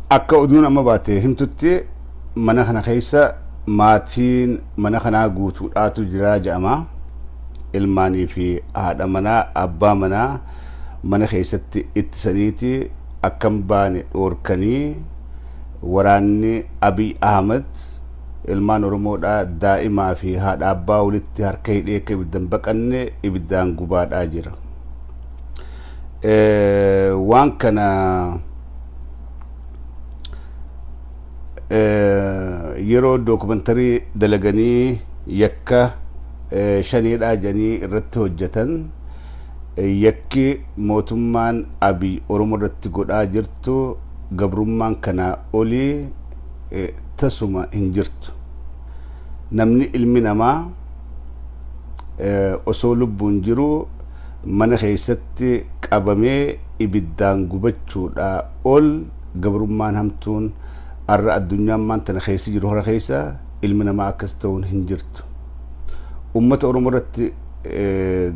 akka oduun amma baate himtutti mana kana keessa maatiin mana kanaa guutuudhaatu jira jedhama. Ilmaanii fi haadha manaa abbaa manaa mana keessatti ittisaniiti akkam baane dhoorkanii waraanni Abiy Ahmed ilmaan Oromoodha daa'imaa fi haadha abbaa walitti harka hidhee akka ibiddan baqanne ibiddaan gubaadhaa jira. Waan kana yeroo dookumentarii dalaganii yakka shaniidhaa janii irratti hojjetan yakki mootummaan Abiy Oromoo irratti godhaa jirtu gabrummaan kana olii tasuma hin jirtu. Namni ilmi namaa osoo lubbuun jiru mana keessatti qabamee ibiddaan gubachuudha ol gabrummaan hamtuun arra addunyaan maanta keessa jiru hora keessa ilmi namaa akkas ta'uun hin jirtu. Ummata Oromoo irratti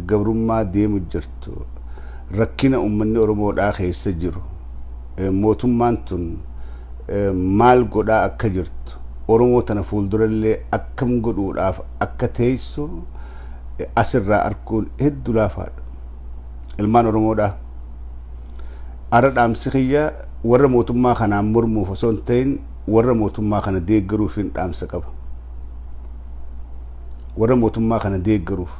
gabrummaa deemu jirtu rakkina ummanni Oromoodhaa keessa jiru mootummaan tun maal godhaa akka jirtu Oromoo tana fuuldurallee akkam godhuudhaaf akka teessu asirraa arguun hedduu laafaadha. Ilmaan Oromoodhaa ara dhaamsi kiyya warra mootummaa kanaan mormuuf osoo hin ta'in warra mootummaa kana deeggaruuf hin dhaamsa qaba. Warra mootummaa kana deeggaruuf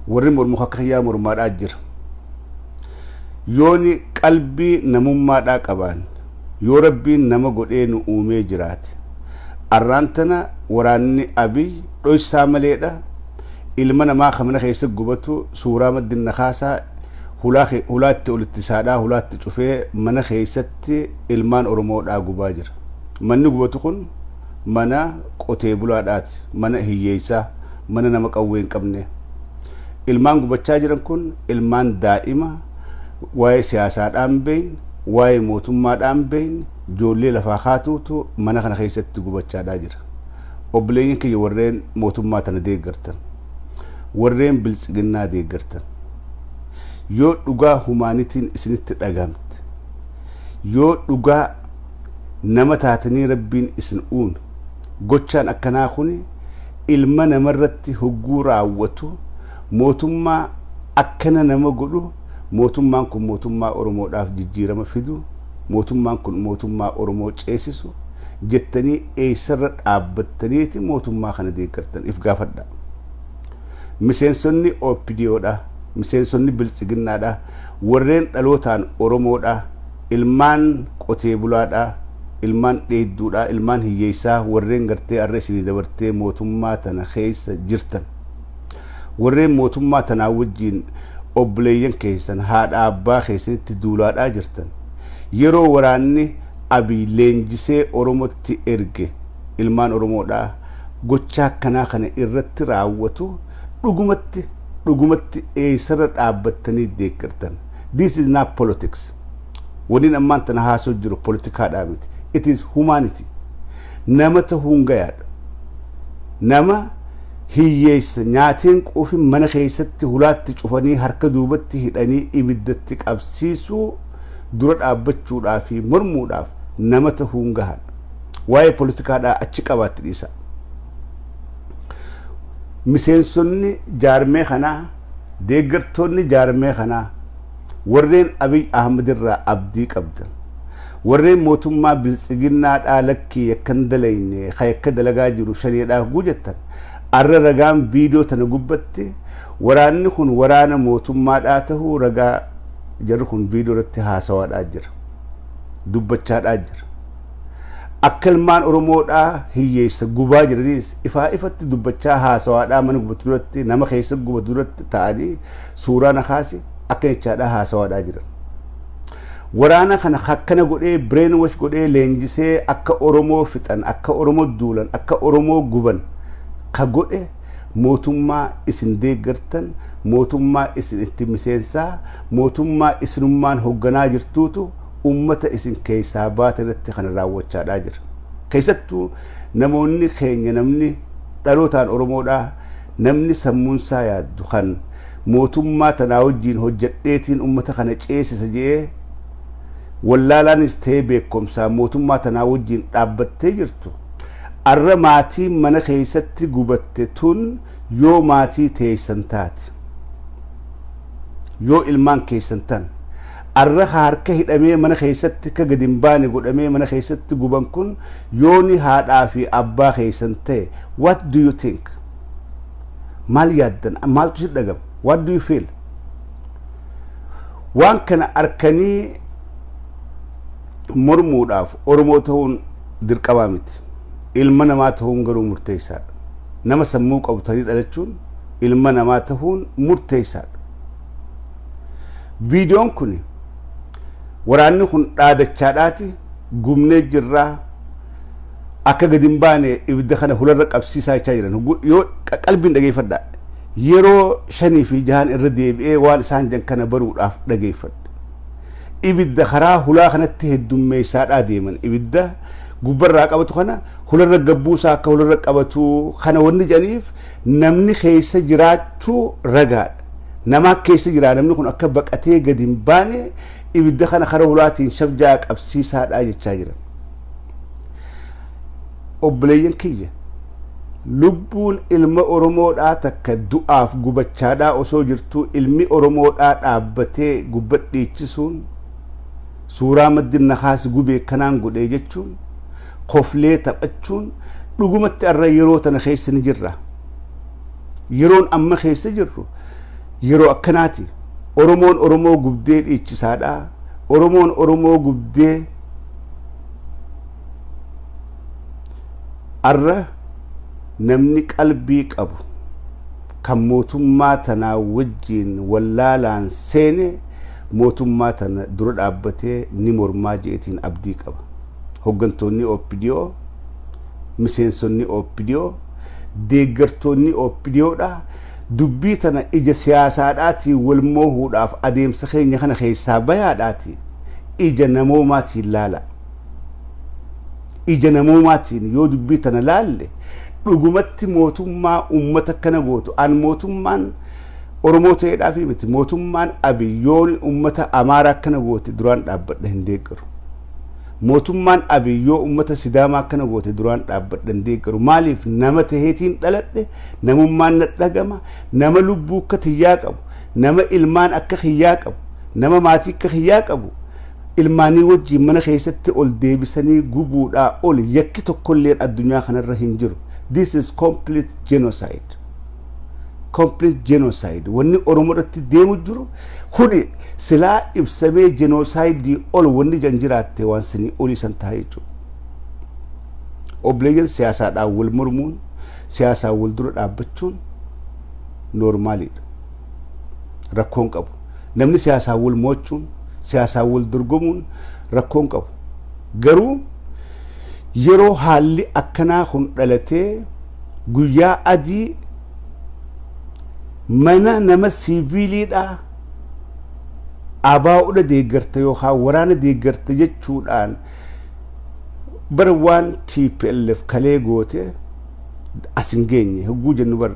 warri mormu akka kiyyaa mormaadhaa jira. Yooni qalbii namummaadhaa qabaan yoo rabbiin nama godhee nu uumee jiraate arraan tana waraanni Abiy dhoysaa maleedha ilma namaa kamana keessa gubatu suuraa maddinna kaasaa hulaatti olitti saadhaa hulaatti cufee mana keessatti ilmaan Oromoodhaa gubaa jira. Manni gubatu kun mana qotee bulaadhaati, mana hiyyeessaa, mana nama qawwee hin qabne. Ilmaan gubachaa jiran kun ilmaan daa'ima waa'ee siyaasaadhaan beeyin, waa'ee mootummaadhaan beeyin, ijoollee lafaa kaatuutu mana kana keessatti gubachaadhaa jira. Obboleeyyin kiyya warreen mootummaa tana deeggartan, warreen biltsiginnaa deeggartan, yoo dhugaa humaanitiin isinitti dhagamte, yoo dhugaa nama taatanii rabbiin isin uume, gochaan akkanaa kun ilma namarratti hogguu raawwatu mootummaa akkana nama godhu mootummaan kun mootummaa Oromoodhaaf jijjiirama fidu mootummaan kun mootummaa Oromoo ceesisu jettanii eessarra dhaabbattaniiti mootummaa kana deeggartan if gaafadha. Miseensonni OPDOdha, miseensonni biltsiginnaadha, warreen dhalootaan Oromoodha, ilmaan qotee bulaadha, ilmaan dheedduudha, ilmaan hiyyeessaa warreen gartee arra isinii dabartee mootummaa tana keessa jirtan, warreen mootummaa tanaa wajjiin obboleeyyan keessan haadha abbaa keessanitti duulaadhaa jirtan, yeroo waraanni Abiy leenjisee Oromootti erge ilmaan Oromoodhaa gochaa akkanaa kana irratti raawwatu dhugumatti eessarra dhaabbattanii deeggartan. This is not politics. Waniin ammaan tana haasoo jiru politikaadhaa miti. It is humanity. Nama ta'uun gayaadha. Nama hiyyeessa nyaateen quufin mana keessatti hulaatti cufanii harka duubatti hidhanii ibiddatti qabsiisuu dura dhaabbachuudhaaf fi mormuudhaaf nama ta'uun gahaadha. Waa'ee politikaadhaa achi qabaatti dhiisa. Miseensonni jaarmee kanaa, deeggartoonni jaarmee kanaa warreen Abiy Ahmed irraa abdii qabdan, warreen mootummaa biltsiginnaadhaa lakkii yakkan dalayne yakka dalagaa jiru shaniidhaa gujettan arra ragaan viidiyoo tana gubbatti waraanni kun waraana mootummaadhaa tahuu ragaa jarri kun viidiyoo irratti haasawaadhaa jira, dubbachaadhaa jira. Akka ilmaan Oromoodhaa hiyyeessa gubaa jiraniis ifaa ifatti dubbachaa haasawaadhaa mana gubatu duratti nama keessa gubatu duratti ta'anii suuraa na kaase akka jechaadhaa haasawaadhaa jiran. Waraana kana akkana godhee brain wash godhee leenjisee akka Oromoo fixan, akka Oromoo duulan, akka Oromoo guban ka godhe mootummaa isin deeggartan, mootummaa isin itti miseensaa, mootummaa isinummaan hoogganaa jirtuutu ummata isin keessaa baate irratti kana raawwachaadhaa jira. Keessattuu namoonni keenya namni dhalootaan Oromoodhaa namni sammuunsaa yaaddu kan mootummaa tanaa wajjiin hojjedheetiin ummata kana ceesisa jee wallaalaanis ta'ee beekumsaa mootummaa tanaa wajjiin dhaabbattee jirtu arra maatii mana keessatti gubatte tun yoo maatii teessan taate yoo ilmaan keessan tan arra harka hidhamee mana keessatti ka gadin baane godhamee mana keessatti guban kun yooni haadhaa fi abbaa keessan ta'e what do you think maal yaaddan maaltu si dhagam what do you feel waan kana arkanii mormuudhaaf oromoo ta'uun dirqamaa miti ilma namaa ta'uun garuu murteessaadha nama sammuu qabutanii dhalachuun ilma namaa ta'uun murteessaadha viidiyoon kun waraanni kun dhaadachaadhaati gumnee jirraa akka gadin baane ibidda kana hularra qabsiisaa jechaa jiran yoo qalbiin dhageeffadha yeroo 5 fi 6 irra deebi'ee waan isaan jan kana baruudhaaf dhageeffadha ibidda karaa hulaa kanatti heddummeessaadhaa deeman ibidda gubbarraa qabatu kana hularra gabbuusaa akka hularra qabatu kana wanni jedhaniif namni keessa jiraachuu ragaadha nama keessa jira namni kun akka baqatee gadin baane ibidda kana karaa hulaatiin shabjaa qabsiisaadhaa jechaa jiran obboleeyyan kiyya lubbuun ilma oromoodhaa takka du'aaf gubachaadhaa osoo jirtu ilmi oromoodhaa dhaabbatee gubbadhiichisuun suuraa maddin nakaas gubee kanaan godhee jechuun koflee taphachuun dhugumatti arra yeroo tana keessa ni jirra yeroon amma keessa jirru yeroo akkanaati oromoon oromoo gubdee dhiichisaadha oromoon oromoo gubdee arra namni qalbii qabu kan mootummaa tanaa wajjiin wallaalaan seene mootummaa tana dura dhaabbatee ni mormaa jeetiin abdii qaba hoggantoonni OPDO miseensonni OPDO deeggartoonni OPDOdha dubbii tana ija siyaasaadhaati wal moohuudhaaf adeemsa keenya kana keessaa bayaadhaati ija namoomaatiin laala ija namoomaatiin yoo dubbii tana laalle dhugumatti mootummaa ummata kana gootu an mootummaan oromoo ta'eedhaaf miti mootummaan abiyyoon ummata amaaraa kana goote duraan dhaabbadha hin deeggaru mootummaan abiyyoo ummata sidaamaa kana goote duraan dhaabbadha hin deeggaru maaliif nama taheetiin dhaladhe namummaan na dhagama nama lubbuu akka tiyyaa qabu nama ilmaan akka kiyyaa qabu nama maatii akka kiyyaa qabu ilmaanii wajjiin mana keessatti ol deebisanii gubuudhaa ol yakki tokkolleen addunyaa kanarra hin jiru this is complete genocide wanni oromoodhatti deemu jiru kuni silaa ibsamee genocide ol wanni jan jiraatte waan sinii olii san ta'a jechuudha obboleeyyan siyaasaadhaan wal mormuun siyaasaan wal dura dhaabbachuun noormaaliidha rakkoon qabu namni siyaasaan wal mo'achuun siyaasaan wal dorgomuun rakkoon qabu garuu yeroo haalli akkanaa kun dhalatee guyyaa adii mana nama siviiliidha abaa'uudha deeggarta yookaan waraana deeggarta jechuudhaan bara waan TPLF kalee goote asin geenye hogguu jennu bar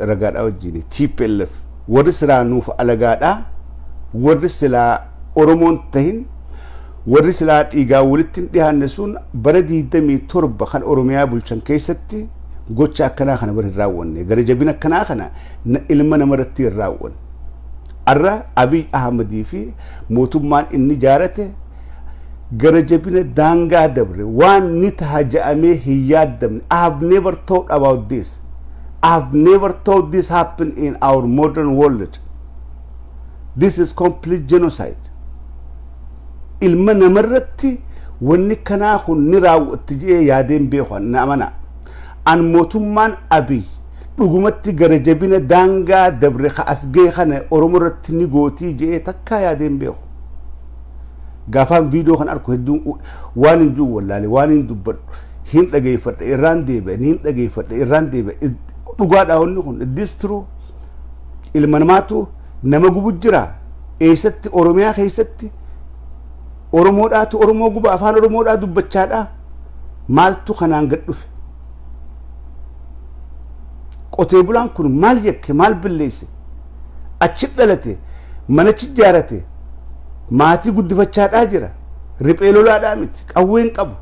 ragaadhaa wajjini TPLF warri silaa nuuf alagaadhaa warri silaa oromoon tahin warri silaa dhiigaa walitti dhiyaanne sun bara 27 kan oromiyaa bulchan keessatti gocha akkanaa kana bar hin raawwanne gara jabina akkanaa kana ilma namarratti hin raawwanne arra Abiy Ahmedii fi mootummaan inni jaarate gara jabina daangaa dabre waan ni tahaja'amee hin yaaddamne I have never thought about this I have never thought this happened in our modern world this is complete genocide ilma namarratti wanni kanaa kun ni raawwatti jee yaadeen beekan na amana an mootummaan Abiy dhugumatti gara jabina daangaa dabre asgee kana oromoorratti ni gootii jee takka yaadeen beeku gaafaan viidiyoo kan arku hedduun waan hin juu wallaale waan hin dubbadhu hin dhageeffadha irraan deebi'a hin dhageeffadha irraan deebi'a dhugaadhaa wanni kun this true ilma namaatu nama gubu jira eessatti oromiyaa keessatti oromoodhaatu oromoo guba afaan oromoodhaa dubbachaadhaa maaltu kanaan gad dhufe qotee bulaan kun maal yakke maal billeesse achi dhalate manachi jaarate maatii guddifachaadhaa jira riphee lolaadhaa miti qawween qabu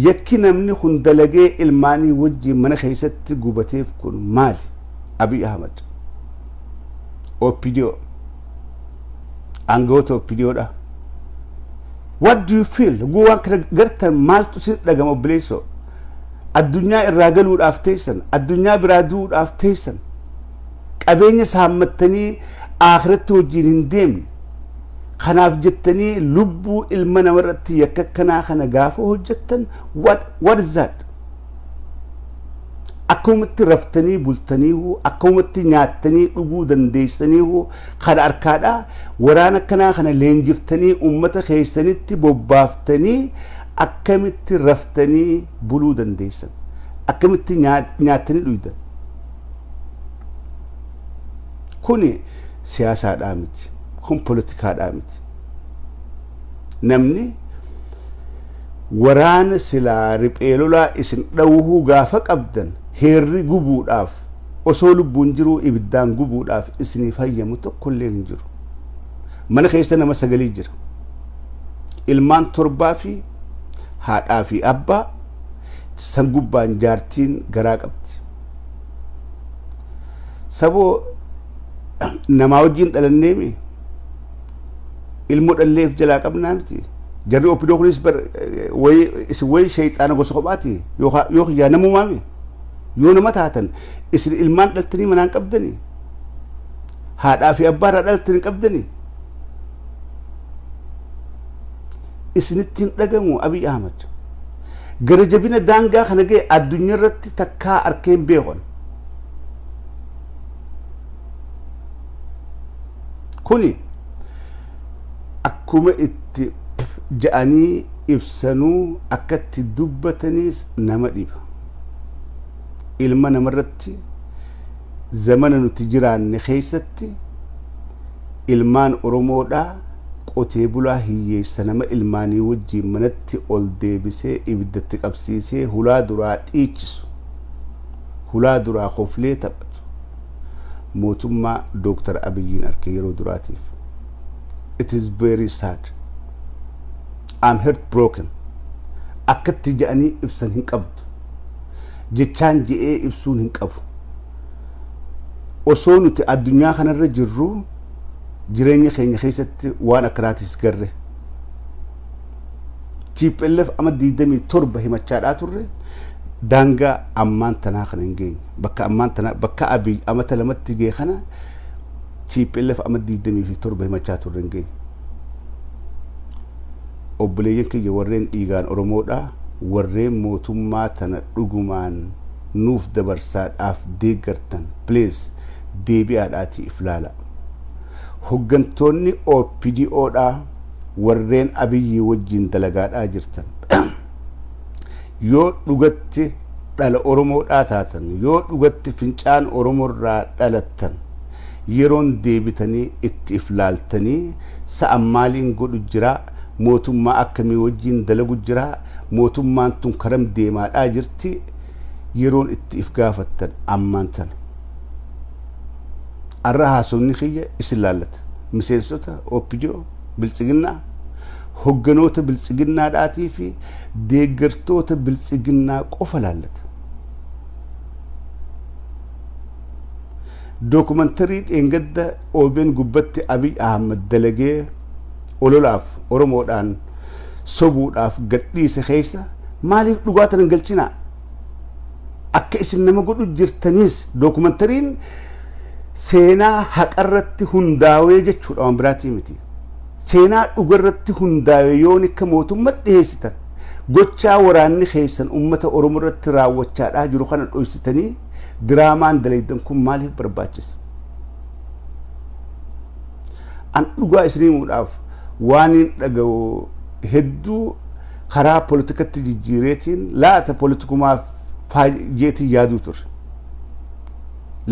yakki namni kun dalagee ilmaanii wajjin mana keessatti gubateef kun maali Abiy Ahmed OPDO angoota OPDOdha what do you feel guwaan kana gartan maaltu sin dhagama obboleessoo addunyaa irraa galuudhaaf teessan addunyaa biraa du'uudhaaf teessan qabeenya saammattanii akhiratti wajjin hin deemne kanaaf jettanii lubbuu ilma namarratti yakka kanaa kana gaafa hojjettan what is that akkumatti raftanii bultaniihu akkumatti nyaattanii dhuguu dandeessaniihu kana arkaadha waraana kanaa kana leenjiftanii ummata keessanitti bobbaaftanii akkamitti raftanii buluu dandeessan akkamitti nyaattanii dhuydan kuni siyaasaadhaa miti kun politikaadhaa miti namni waraana silaa riphee lolaa isin dhawuhuu gaafa qabdan heerri gubuudhaaf osoo lubbuun jiruu ibiddaan gubuudhaaf isinii fayyamu tokkollee hin jiru mana keessa nama 9 jira ilmaan 7 fi haadhaa fi abbaa san gubbaan jaartiin garaa qabdi saboo namaa wajjin dhalanneemi ilmoo dhalleef jalaa qabnaa miti jarri OPDO kunis way shayxaana gosa kophaati yoo yaa namumaami yoo nama taatan isin ilmaan dhaltanii manaan qabdanii haadhaa fi abbaarraa dhaltanii qabdanii isinittiin dhagamu Abiy Ahmed gara jabina daangaa kana ga'e addunyaa irratti takkaa arkeen beekon kuni akkuma itti ja'anii ibsanuu akkatti dubbataniis nama dhiba ilma namarratti zamana nuti jiraanne keessatti ilmaan Oromoodhaa qotee bulaa hiyyeessa nama ilmaanii wajjin manatti ol deebisee ibiddatti qabsiisee hulaa duraa dhiichisu hulaa duraa koflee taphatu mootummaa Dr. Abiyyiin arke yeroo duraatiif it is very sad I'm heartbroken akkatti ja'anii ibsan hin qabdu jechaan je'ee ibsuun hin qabu osoo nuti addunyaa kanarra jirru jireenya keenya keessatti waan akkanaatis garre TPLF ama 27 himachaadhaa turre daangaa ammaan tanaa kana hin geenye bakka ammaan tanaa bakka Abiy amata lamatti gee kana TPLF ama 27 himachaa turre hin geenye obboleeyyan kiyya warreen dhiigaan Oromoodhaa warreen mootummaa tana dhugumaan nuuf dabarsaadhaaf deeggartan please deebi'aadhaatii iflaala hoggantoonni OPDOdhaa warreen Abiyyi wajjin dalagaadhaa jirtan yoo dhugatti dhala Oromoodhaa taatan yoo dhugatti fincaan Oromoorraa dhalattan yeroon deebitanii itti iflaaltanii sa'an maaliin godhu jiraa mootummaa akkamii wajjin dalagu jiraa mootummaan tun karam deemaadhaa jirti yeroon itti if gaafattan ammaan tana arra haasofni kiyya isin laallata miseensota OPDO biltsiginnaa hogganoota biltsiginnaadhaatii fi deeggartoota biltsiginnaa qofa laallata dokumentari dheengadda OBN gubbatti Abiy Ahmed dalagee ololaaf Oromoodhaan sobuudhaaf gadhiise keessa maaliif dhugaatan hin galchinaa akka isin nama godhu jirtaniis dokumentariin seenaa haqarratti hundaawee jechuudha waan biraatii miti seenaa dhugarratti hundaawee yoon akka mootummaa dhiheessitan gochaa waraanni keessan ummata Oromoo irratti raawwachaadhaa jiru kana dhoysitanii diraamaan dalaydan kun maaliif barbaachisa an dhugaa isiniimuudhaaf waan hin dhaga'u hedduu karaa politikatti jijjiireetiin laata politikumaaf faajeetii yaaduu ture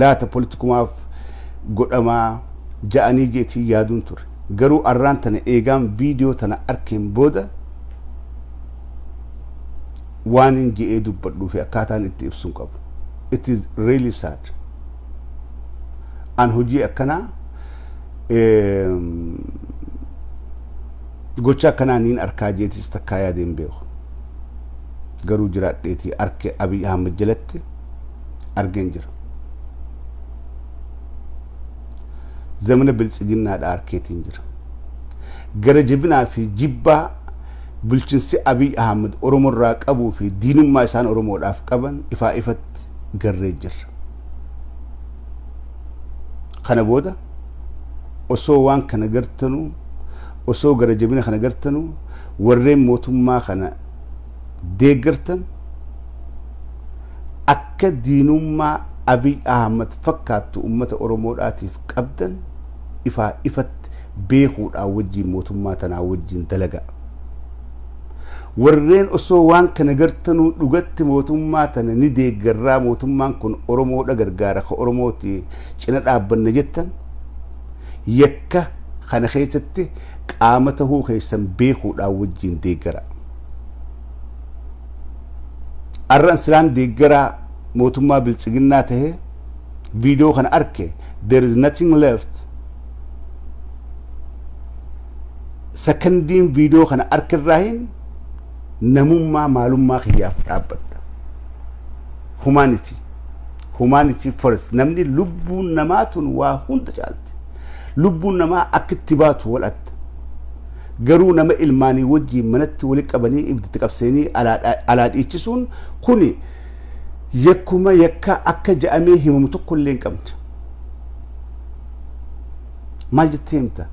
laata politikumaaf godhamaa ja'anii jeetii yaaduun ture garuu arraan tana eegaan viidiyoo tana arkeen booda waan hin je'ee dubbadhuu fi akkaataan itti ibsuun qabu it is really sad an hojii akkana gocha akkana niin arkaa jeetis takkaa yaadeen beeku garuu jiraadheetii arke Abiy Ahmed jalatti argeen jira zamana biltsiginnaadha arkeetiin jira gara jabinaa fi jibbaa bulchinsi Abiy Ahmed Oromoo irraa qabuu fi diinummaa isaan Oromoodhaaf qaban ifaa ifatti garree jira kana booda osoo waan kana gartanu osoo gara jabina kana gartanu warreen mootummaa kana deeggartan akka diinummaa Abiy Ahmed fakkaattu ummata Oromoodhaatiif qabdan ifaa ifatti beekuudhaan wajjiin mootummaa tanaa wajjiin dalagaa warreen osoo waan kana gartanuu dhugatti mootummaa tana ni deeggarraa mootummaan kun Oromoodha gargaara ka Oromooti cina dhaabbanna jettan yakka kana keessatti qaama tahuu keessan beekuudhaan wajjiin deeggara arran silaan deeggaraa mootummaa biltsiginnaa tahee video kana arke there is nothing left secondiin video kana arke irraahin namummaa maalummaa khiyyaaf dhaabbadha humanity first namni lubbuun namaatun waa hunda caalti lubbuun namaa akka itti baatu wal'atta garuu nama ilmaanii wajjiin manatti wali qabanii ibidatti qabseenii alaa dhiichisuun kuni yakkuma yakka akka ja'amee himamu tokko illee hin qabne maal jettee himta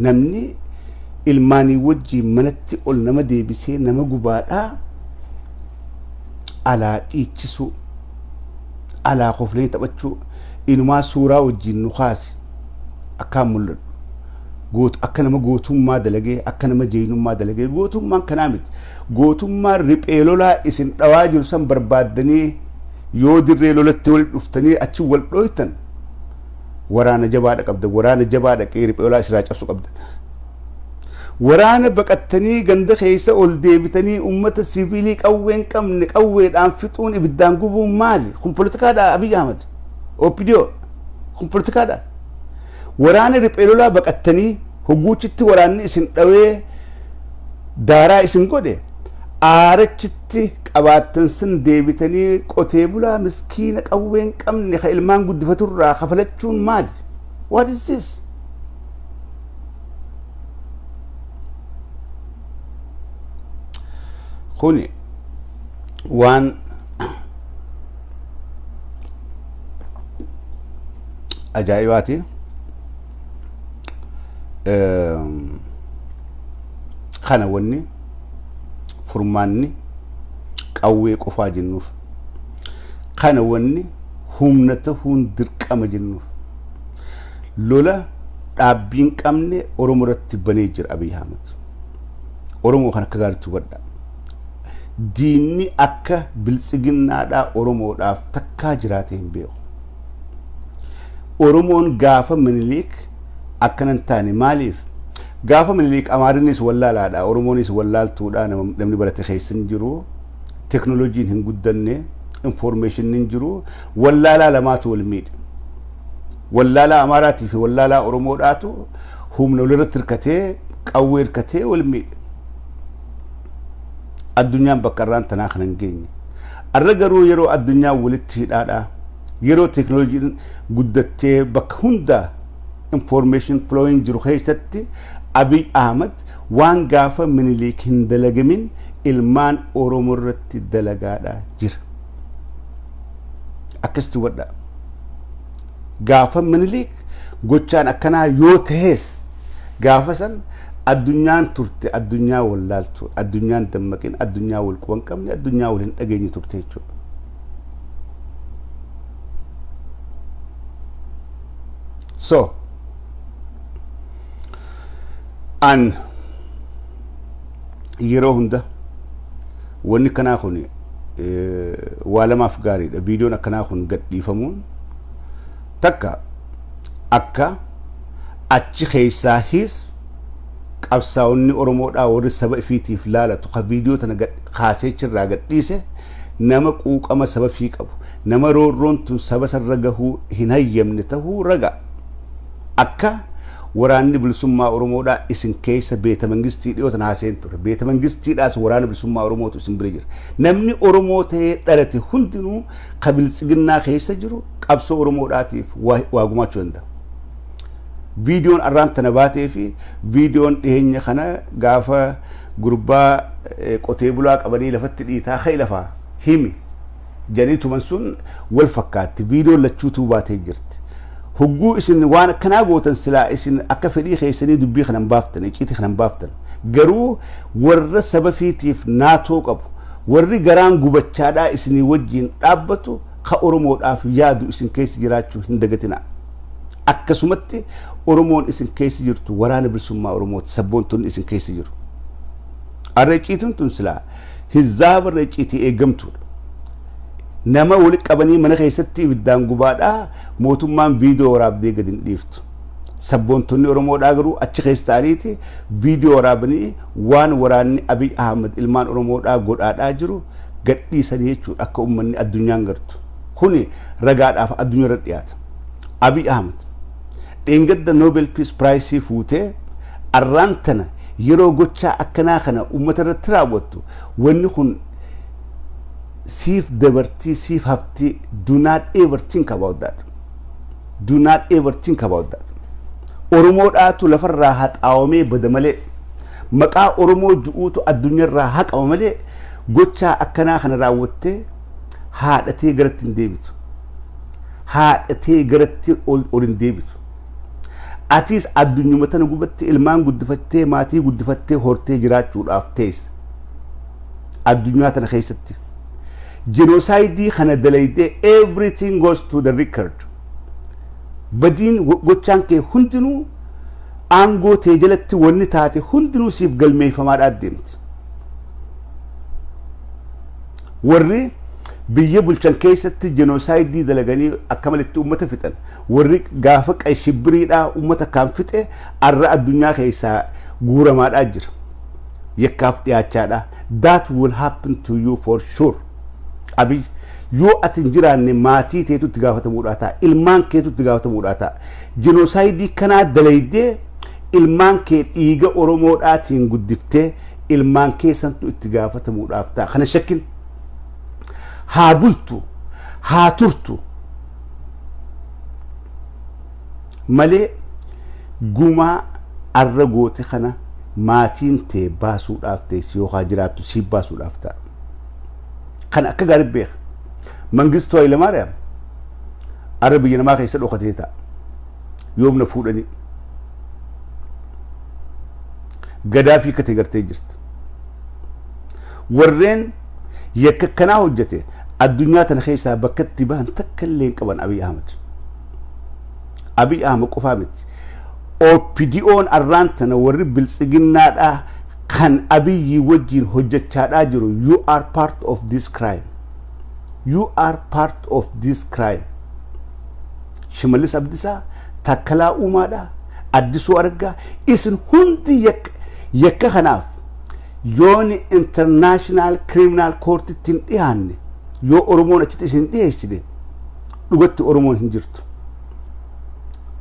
namni ilmaanii wajjiin manatti ol nama deebisee nama gubaadhaa alaa dhiichisuu alaa koflee taphachuu inumaa suuraa wajjiin nu kaasi akkaan mul'atu akka nama gootummaa dalagee akka nama jeenummaa dalagee gootummaan kanaa miti gootummaan riphee lolaa isin dhawaa jiru san barbaaddanii yoo dirree lolatti wal dhuftanii achi wal dhooytan waraana jabaadha qabda waraana jabaadha qee riphee lolaa isiraa cabsu qabda waraana baqattanii ganda keessa ol deebitanii ummata siviilii qawween qabne qawweedhaan fixuun ibiddaan gubuun maali kun politikaadha Abiy Ahmed OPDO kun politikaadha waraana riphee lolaa baqattanii hogguuchitti waraanni isin dhawee daaraa isin godhe aarachitti qabaattan san deebitanii qotee bulaa miskiina qawween qabne ka ilmaan guddifaturraa kafalachuun maali what is this kuni waan ajaa'ibaati kana wanni furmaanni qawwee qofaa jennuuf kana wanni humna ta'uun dirqama jennuuf lola dhaabbiin qabne Oromoo irratti banee jira Abiy Ahmed Oromoo kan akka gaariitti hubadhaa diinni akka biltsiginnaadhaa Oromoodhaaf takkaa jiraate hin beeku Oromoon gaafa Minilik akkanan taane maaliif gaafa Minilik Amaarinis wallaalaadha Oromoonis wallaaltuudha namni barate keessan jiru teknooloojiin hin guddanne information hin jiru wallaalaa lamaatu wal miidhe wallaalaa Amaaraatii fi wallaalaa Oromoodhaatu humna walirratti hirkatee qawwee hirkatee wal miidhe addunyaan bakka irraan tanaa kan hin geenye arra garuu yeroo addunyaa walitti hidhaadha yeroo teknooloojiin guddattee bakka hunda information flowing jiru keessatti Abiy Ahmed waan gaafa Minilik hin dalagamin ilmaan Oromoo irratti dalagaadha jira akkasitti wadha gaafa Minilik gochaan akkanaa yoo ta'es gaafa san addunyaan turte addunyaa wallaaltu addunyaan dammaqin addunyaa wal quban qabne addunyaa wal hin dhageenye turte jechuudha so an yeroo hunda wanni kanaa kun waa lamaaf gaariidha viidiyoon akkanaa kun gadhiifamuun takka akka achi keessaa hiis qabsaa'onni Oromoodhaa warri saba ifiitiif laalatu ka viidiyoo tana kaasee irraa gadhiise nama quuqama saba fi qabu nama roorroon tun saba sarragahu hin hayyamne tahuu raga akka waraanni bilisummaa Oromoodha isin keessa beeta mangistii dhiyootan haaseen ture beeta mangistiidhaas waraana bilisummaa Oromootu isin bira jira namni Oromoo ta'ee dhalate hundinuu qabiltsiginnaa keessa jiru qabsoo Oromoodhaatiif waa gumaachuu danda'a viidiyoon arraan tana baatee fi viidiyoon dhiyeenya kana gaafa gurbaa qotee bulaa qabanii lafatti dhiitaa ka'e lafaa himi janiituman sun wal fakkaatti viidiyoon lachuutuu baatee jirti hugguu isin waan akkanaa gootan silaa isin akka fedhii keessanii dubbii kanan baaftan iciitii kanan baaftan garuu warra saba fiitiif naatoo qabu warri garaan gubachaadhaa isinii wajjiin dhaabbatu ka Oromoodhaaf yaadu isin keessa jiraachuu hin dagatina akkasumatti Oromoon isin keessa jirtu waraana bilisummaa Oromooti sabboontuun isin keessa jiru arraciitun tun silaa hizaaba raciitii eegamtuudha nama wali qabanii mana keessatti ibiddaan gubaadhaa mootummaan viidiyoo waraabdee gadi hin dhiiftu sabboontonni Oromoodhaa garuu achi keessa ta'aniiti viidiyoo waraabanii waan waraanni Abiy Ahmed ilmaan Oromoodhaa godhaadhaa jiru gadhiisanii jechuudha akka uummanni addunyaan gartu kuni ragaadhaaf addunyaa irra dhiyaata Abiy Ahmed dheengadda Nobel Peace Prize fuutee arraan tana yeroo gochaa akkanaa kana uummata irratti raawwattu wanni kun siif dabartii siif haftii do not ever think about that do not ever think about that Oromoodhaatu lafarraa haxaawamee bada malee maqaa Oromoo ju'uutu addunyaarraa haqama malee gochaa akkanaa kana raawwattee haadhatee garatti hin deebitu haadhatee garatti ol hin deebitu atis addunyuma tana gubatti ilmaan guddifattee maatii guddifattee hortee jiraachuudhaaf teessa addunyaa tana keessatti genocide kana dalayde everything goes to the record badin gochaan kee hundinuu aangoo tee jalatti wanni taate hundinuu siif galmeeffamaadhaa deemti warri biyya bulchan keessatti genocide dalaganii akka malitti ummata fixan warri gaafa qayshibiriidhaa ummata kan fixe arra addunyaa keessaa guuramaadhaa jira yakkaaf dhiyaachaadhaa that will happen to you for sure Abiy yoo atin jiraanne maatii teetutti gaafatamuudhaa ta'a ilmaan keetutti gaafatamuudhaa ta'a genocide kanaa dalaydee ilmaan kee dhiiga Oromoodhaatiin guddiftee ilmaan keessantu itti gaafatamuudhaaf ta'a kana shakkin haa bultu haa turtu malee gumaa arra goote kana maatiin tee baasuudhaaf teessi yookaan jiraattu siif baasuudhaaf ta'a kan akka gaarii beeka Mangistuu Hayilamaariyaam arra biyya namaa keessa dhokatee ta'a yoomna fuudhanii Gaddaafii katee gartee jirti warreen yakka kanaa hojjete addunyaa tana keessaa bakkatti bahan takka illee qaban Abiy Ahmed qofaa miti OPDO'n arraan tana warri biltsiginnaadhaa kan Abiyyi wajjiin hojjechaadhaa jiru you are part of this crime you are part of this crime Shimallis Abdiisaa Takkalaa Uumaadhaa Addisuu Araggaa isin hundi yakka kanaaf yooni international criminal court ittiin dhiyaanne yoo Oromoon achitti isin dhiyeessine dhugatti Oromoon hin jirtu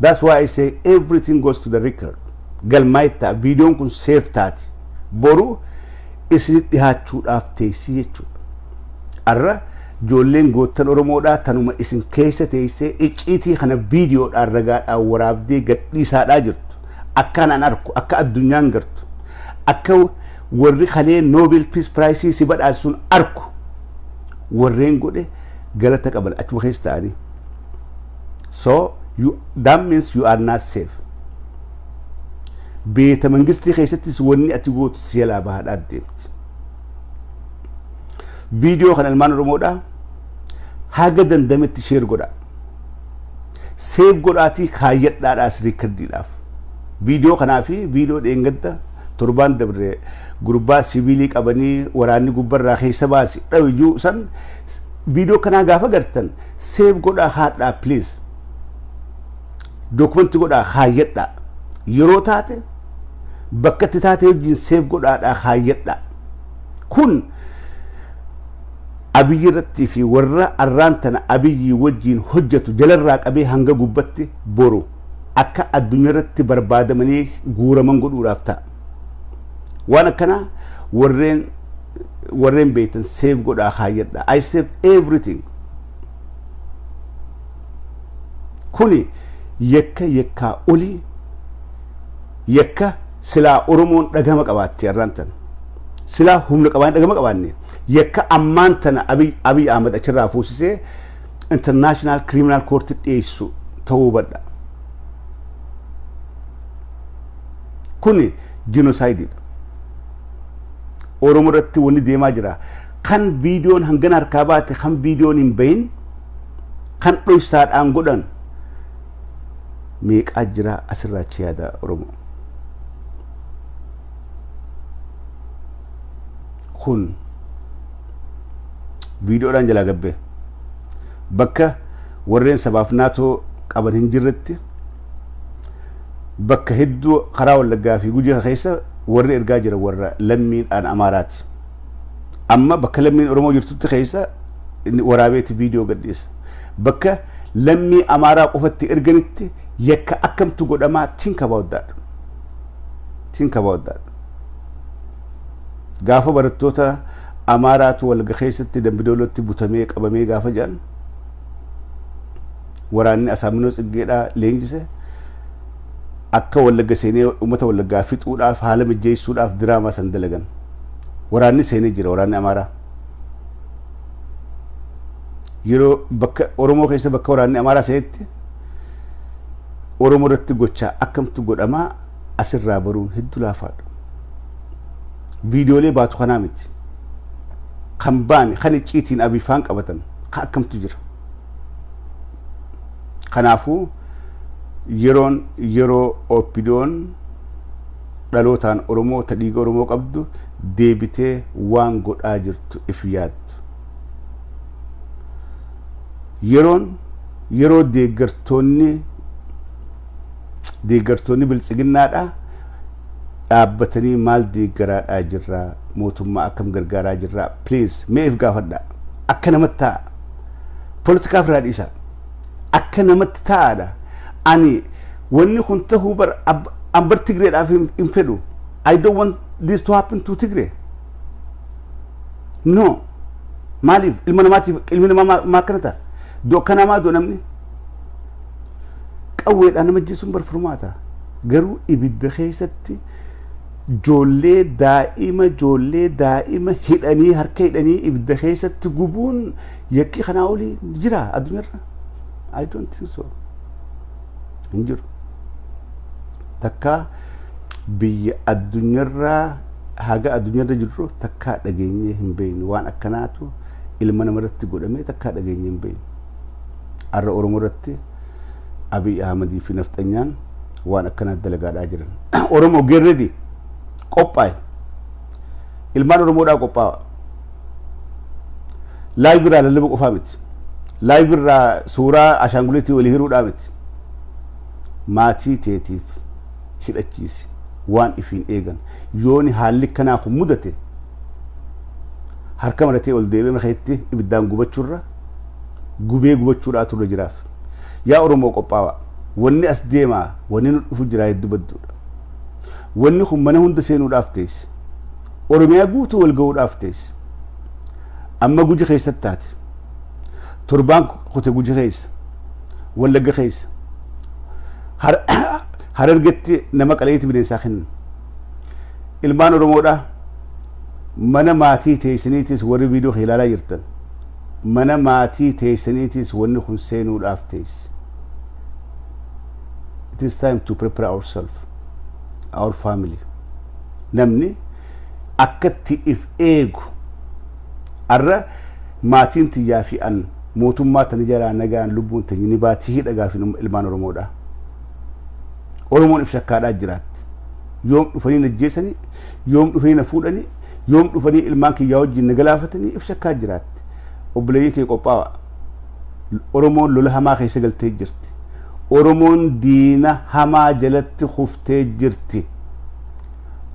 that's why I say everything goes to the record galmaaytaa viidiyoon kun safe taati boru isin dhiyaachuudhaaf teessii jechuudha arra joolleen goottan Oromoodhaa tanuma isin keessa teessee icciitii kana viidiyoodhaan ragaadhaan waraabdee gadhiisaadhaa jirtu akkaan arku akka addunyaan gartu akka warri kalee Nobel Peace Prize si badhaasuun arku warreen godhe galata qaban achuma keessa ta'anii so that means you are not safe beeta mangistii keessattis wanni ati gootu siyaa bahaadhaa deemti viidiyoo kana ilmaan Oromoodhaa haga dandametti sheer godhaa seef godhaatii kaayyadhaadhaas riikardiidhaaf viidiyoo kanaa fi viidiyoo dheengadda torbaan dabre gurbaa sibiilii qabanii waraanni gubbarraa keessa baasi dhawiyuu san viidiyoo kanaa gaafa gartan seef godhaa haadhaa please dokumenti godhaa kaayyadhaa yeroo taate bakkatti taate wajjin seef godhaadhaa kaayyadhaa kun abiyyi irratti fi warra arraantana abiyyi wajjiin hojjetu jalarraa qabee hanga gubbatti boru akka addunyaa irratti barbaadamanii guuraman godhuudhaaf ta'a. Waan akkanaa warreen beektan save godhaa haayyadha. I save everything. Kuni yakkaa olii yakka silaa Oromoon dhagama qabaatti arraantan. Silaa humna qabaan dhagama qabaanne yakka ammaan tana Abiy Ahmed achirraa fuusisee international criminal court dhiyeessu ta'uu badha. Kuni genocide. Oromoo irratti wanni deemaa jira. Kan viidiyoon hangana harkaa baate kan viidiyoon hin bahin kan dhoysaadhaan godhan meeqaa jira asirraachi yaada Oromoo. Kun viidiyoodhaan jalaa gabbee bakka warreen sabaaf naatoo qaban hin jirretti bakka hedduu karaa Wallaggaa fi Gujii keessa warri ergaa jira warra lammiidhaan Amaaraati. Amma bakka lammiin Oromoo jirtutti keessa waraabeeti viidiyoo gadhiisa. Bakka lammii Amaaraa qofatti erganitti yakka akkamtu godhamaa think about that. Think about that. Gaafa barattoota Amaaraatu Wallagga keessatti Dambidoolotti butamee qabamee gaafa jedhan waraanni Asaaminoo Tsiggeedhaa leenjise akka Wallagga seenee uummata Wallaggaa fixuudhaaf haala mijeessuudhaaf diraamaa san dalagan. Waraanni seenee jira waraanni Amaaraa. Yeroo bakka Oromoo keessa bakka waraanni Amaaraa seenetti Oromoo irratti gochaa akkamtu godhamaa asirraa baruun hedduu laafaadha. Viidiyoolee baatu kanaa miti. Kan baane kan icciitiin abifaan qabatan kan akkamtu jira. Kanaafuu yeroo oppidoon dhalootaan Oromoo ta dhiiga Oromoo qabdu deebitee waan godhaa jirtu if yaaddu. Yeroo deeggartoonni biltsiginnaadha dhaabbatanii maal deeggaraadhaa jirraa mootummaa akkam gargaaraa jirraa please meef gaafadha akka namatti ta'a politikaaf raadhiisa akka namatti ta'aadha. Ani wanni kun tahuu ambar Tigreedhaaf hin fedhu. I don't want this to happen to Tigray. No. Maaliif ilma namaa maakanata dokkanamaa doo namni qawweedhaan nama jeesuun barfurmaata. Garuu ibidda keessatti ijoollee daa'ima hidhanii harka hidhanii ibidda keessatti gubuun yakki kanaa olii jira addunyaarra. I don't think so. Injur takka biyya addunyaarraa haga addunyaarra jirru takka dhageenyee hin beeknu waan akkanaatu ilma namarratti godhamee takka dhageenyee hin beeknu. Arra Oromoo irratti Abiy Ahmedii fi nafxanyaan waan akkanaatti dalagaadhaa jiran. Oromoo geerredi qophaa'e ilmaan Oromoodhaa qophaa'a. Live irraa lallabuu qofaa miti. Live irraa suuraa ashaanguliitii walii hiruudhaa miti. Maatii teetiif hidhachiisi waan ifiin eegan yooni haalli kanaa kun mudate harka maratee ol deebee markeetti ibiddaan gubachuudhaa turre jiraaf. Yaa Oromoo qophaa'a wanni as deemaa wanni nu dhufu jiraa hedduu badduudha. Wanni kun mana hunda seenuudhaaf teessi. Oromiyaa guutuu wal ga'uudhaaf teessi. Amma Gujii keessatti taate torbaan kute Gujii keessa Wallagga keessa Harargetti nama qaleetti bineensaa kennan. Ilmaan Oromoodhaa mana maatii teessaniitis warri viidiyoo ilaalaa jirtan mana maatii teessaniitis wanni kun seenuudhaaf teessi. It is time to prepare ourselves, our family. Namni akkatti if eegu arra maatiin tiyyaa fi an mootummaa tan jalaa nagaan lubbuun teenye ni baatii hidhagaa fi ilmaan Oromoodhaa. Oromoon if shakkaadhaa jiraatti. Yoom dhufanii najjeessanii, yoom dhufanii na fuudhanii, yoom dhufanii ilmaan kiyyaa wajjin na galaafatanii if shakkaa jiraatti. Obboleeyyiin kee qophaa'a. Oromoon lola hamaa keessa galtee jirti. Oromoon diina hamaa jalatti kuftee jirti.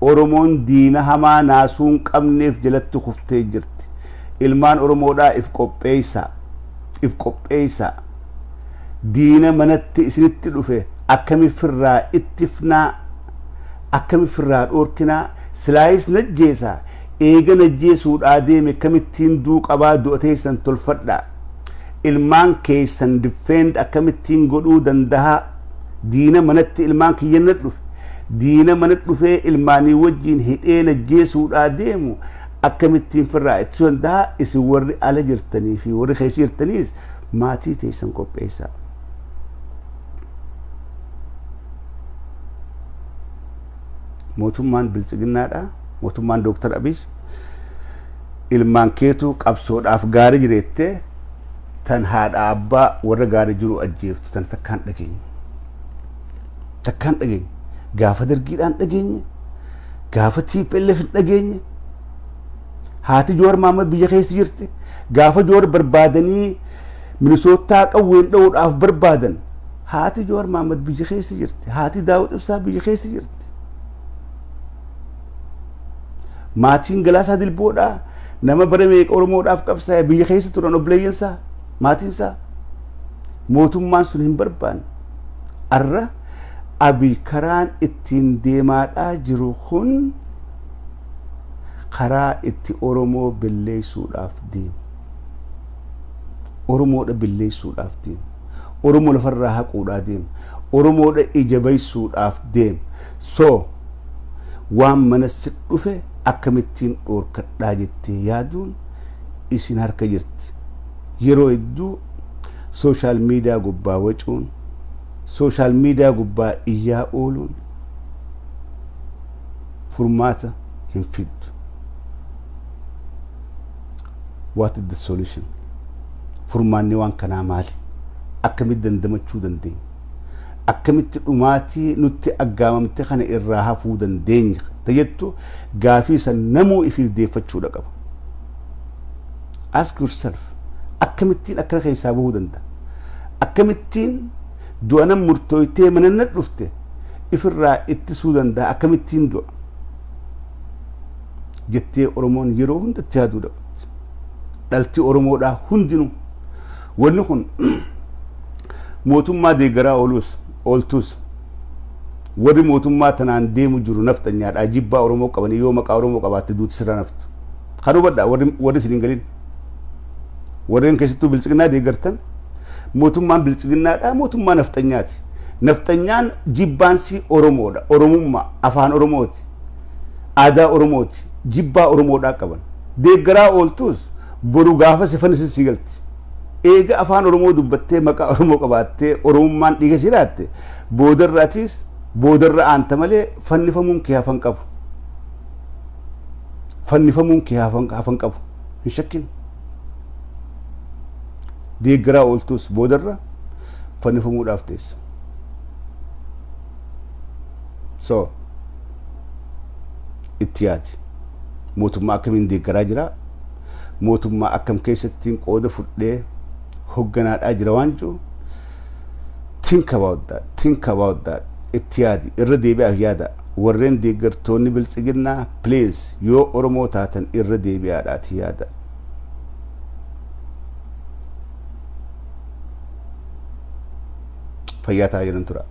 Oromoon diina hamaa naasuun qabneef jalatti kuftee jirti. ilmaan oromoodhaa if qopheeysa diina manatti isinitti dhufe akkami firraa ittifnaa akkami firraa dhoorkinaa silaayis najjeesa eega najjeesuudhaa deeme kamittiin duuqabaa du'ateessan tolfadhaa ilmaan keessan defend akkamittiin godhuu dandahaa diina manatti ilmaan kiyyanna dhufe diina manatti dhufee ilmaanii wajjiin hidhee najjeesuudhaa deemu akkamittiin firraa ittisuu dandahaa isin warri ala jirtanii fi warri keessa jirtaniis maatii teessan qopheessaa. mootummaan bilchiginnaadha mootummaan Dr. Abiy ilmaan keetu qabsoodhaaf gaarii jireettee tan haadha abbaa warra gaarii jiru ajjeeftu tan takkaan dhageenye gaafa dargiidhaan dhageenye gaafa TPLF hin dhageenye haati Jowaar Mohaammed biyya keessa jirti gaafa Jowaar barbaadanii Minisootaa qawween dha'uudhaaf barbaadan haati Jowaar Mohaammed biyya keessa jirti haati Daawud Ibsaa biyya keessa jirti maatiin Galaasaa Dilboodhaa nama bara meeqa Oromoodhaaf qabsaa'e biyya keessa turan obboleeyyansaa maatiinsaa mootummaan sun hin barbaanne arra Abiy karaan ittiin deemaadhaa jiru kun karaa itti Oromoo billeessuudhaaf deemu Oromoodha billeessuudhaaf deemu Oromoo lafarraa haquudhaa deemu Oromoodha ija baysuudhaaf deemu so waan mana si dhufe akkamittiin dhoorkadhaa jettee yaaduun isin harka jirti yeroo hedduu sooshaal miidiyaa gubbaa wacuun sooshaal miidiyaa gubbaa iyyaa ooluun furmaata hin fiddu. What is the solution? furmaanni waan kanaa maali akkamitti dandamachuu dandeenya akkamitti dhumaatii nutti aggaamamte kana irraa hafuu dandeenya tajettu gaafii san namuu ifiif deeffachuudha qaba. Ask yourself akkamittiin akkana keessaa bahuu danda'a akkamittiin du'a murtooytee mananna dhufte ifirraa ittisuu danda'a akkamittiin du'a jettee Oromoon yeroo hundatti yaaduu qabdi dhalti Oromoodhaa hundinuu wanni kun mootummaa deeggaraa ooltus warri mootummaa tanaan deemu jiru naftanyaadhaa jibbaa Oromoo qabanii yoo maqaa Oromoo qabaatte duuti sirra naftu kan hubadhaa warri isin hin galin warreen keessattuu bilchiginnaa deeggartan mootummaan bilchiginnaadhaa mootummaa naftanyaati naftanyaan jibbaansi Oromoodha Oromummaa afaan Oromooti aadaa Oromooti jibbaa Oromoodhaa qaban deeggaraa ooltus boru gaafa sifan isin sigalti eega afaan Oromoo dubbattee maqaa Oromoo qabaattee Oromummaan dhiiga siraatte boodarraatiis boodarra aanta malee fannifamuun kee hafan qabu fannifamuun kee hafan qabu hin shakkin deeggaraa ooltus boodarra fannifamuudhaaf teessa so itti yaadi mootummaa akkamiin deeggaraa jira mootummaa akkam keessattiin qooda fudhee hogganaadhaa jira waan jiru think about that itti yaadi irra deebi'aaf yaada warreen deeggartoonni bilchiginnaa please yoo Oromoo taatan irra deebi'aadhaati yaada. Fayyaa ta'aa jiran tura.